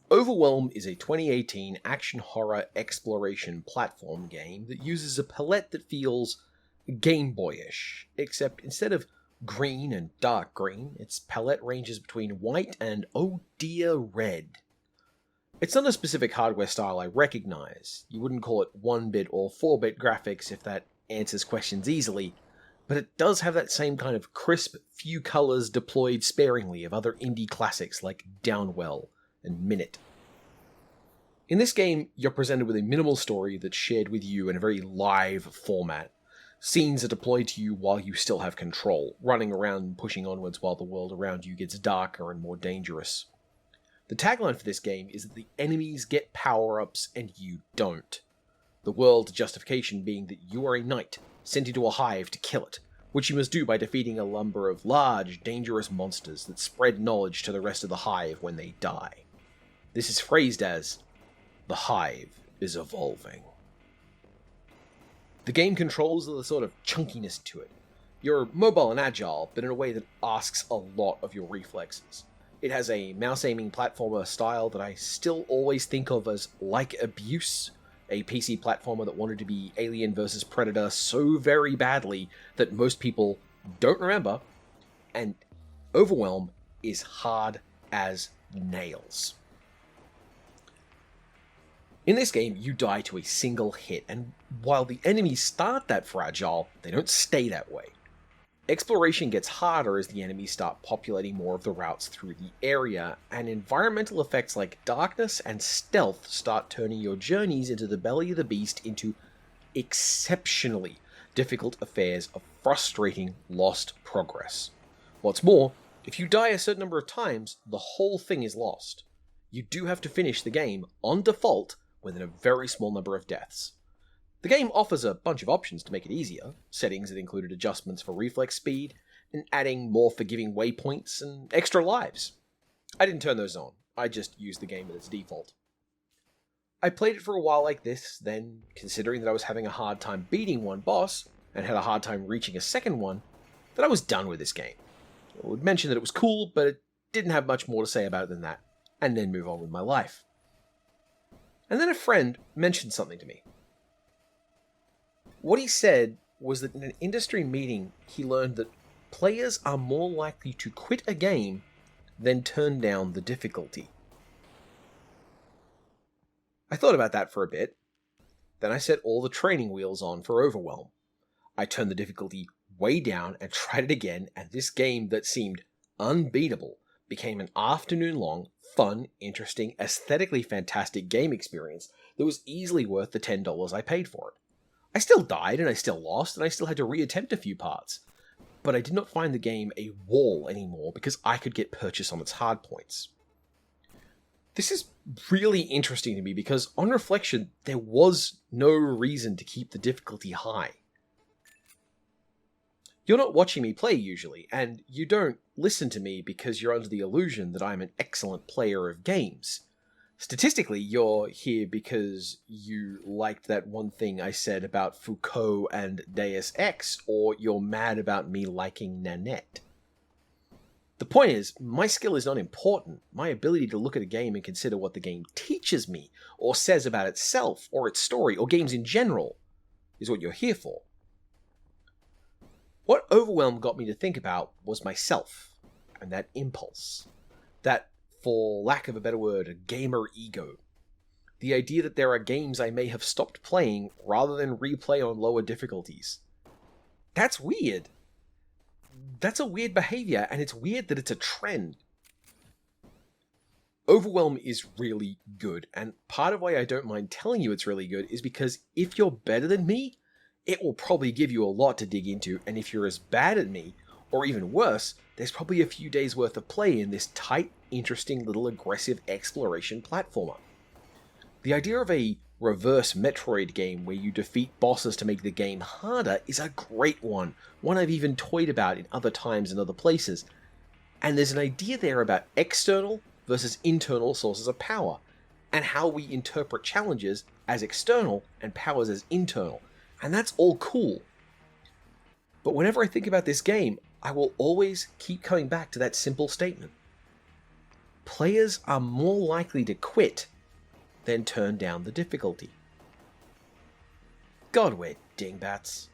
Overwhelm is a 2018 action horror exploration platform game that uses a palette that feels Game Boyish, except instead of green and dark green, its palette ranges between white and oh dear red. It's not a specific hardware style I recognize. You wouldn't call it 1-bit or 4-bit graphics if that answers questions easily, but it does have that same kind of crisp, few colors deployed sparingly of other indie classics like Downwell and Minute. In this game, you're presented with a minimal story that's shared with you in a very live format. Scenes are deployed to you while you still have control, running around and pushing onwards while the world around you gets darker and more dangerous. The tagline for this game is that the enemies get power-ups and you don't. The world's justification being that you are a knight, sent into a hive to kill it, which you must do by defeating a number of large, dangerous monsters that spread knowledge to the rest of the hive when they die. This is phrased as, "The hive is evolving." The game controls are the sort of chunkiness to it. You're mobile and agile, but in a way that asks a lot of your reflexes. It has a mouse-aiming platformer style that I still always think of as like Abuse, a PC platformer that wanted to be Alien vs. Predator so very badly that most people don't remember, and Overwhelm is hard as nails. In this game, you die to a single hit, and while the enemies start that fragile, they don't stay that way. Exploration gets harder as the enemies start populating more of the routes through the area, and environmental effects like darkness and stealth start turning your journeys into the belly of the beast into exceptionally difficult affairs of frustrating lost progress. What's more, if you die a certain number of times, the whole thing is lost. You do have to finish the game, on default, within a very small number of deaths. The game offers a bunch of options to make it easier, settings that included adjustments for reflex speed, and adding more forgiving waypoints and extra lives. I didn't turn those on, I just used the game at its default. I played it for a while like this, then, considering that I was having a hard time beating one boss, and had a hard time reaching a second one, that I was done with this game. I would mention that it was cool, but it didn't have much more to say about it than that, and then move on with my life. And then a friend mentioned something to me. What he said was that in an industry meeting, he learned that players are more likely to quit a game than turn down the difficulty. I thought about that for a bit. Then I set all the training wheels on for Overwhelm. I turned the difficulty way down and tried it again, and this game that seemed unbeatable became an afternoon-long, fun, interesting, aesthetically fantastic game experience that was easily worth the $10 I paid for it. I still died, and I still lost, and I still had to reattempt a few parts, but I did not find the game a wall anymore because I could get purchase on its hard points. This is really interesting to me because, on reflection, there was no reason to keep the difficulty high. You're not watching me play usually, and you don't listen to me because you're under the illusion that I'm an excellent player of games. Statistically, you're here because you liked that one thing I said about Foucault and Deus Ex, or you're mad about me liking Nanette. The point is, my skill is not important. My ability to look at a game and consider what the game teaches me, or says about itself, or its story, or games in general, is what you're here for. What Overwhelm got me to think about was myself, and that impulse. That, for lack of a better word, gamer ego. The idea that there are games I may have stopped playing rather than replay on lower difficulties. That's weird. That's a weird behavior, and it's weird that it's a trend. Overwhelm is really good, and part of why I don't mind telling you it's really good is because if you're better than me, it will probably give you a lot to dig into, and if you're as bad as me, or even worse, there's probably a few days worth of play in this tight, interesting little aggressive exploration platformer. The idea of a reverse Metroid game where you defeat bosses to make the game harder is a great one I've even toyed about in other times and other places. And there's an idea there about external versus internal sources of power, and how we interpret challenges as external and powers as internal, and that's all cool. But whenever I think about this game, I will always keep coming back to that simple statement. players are more likely to quit than turn down the difficulty. God, we're dingbats.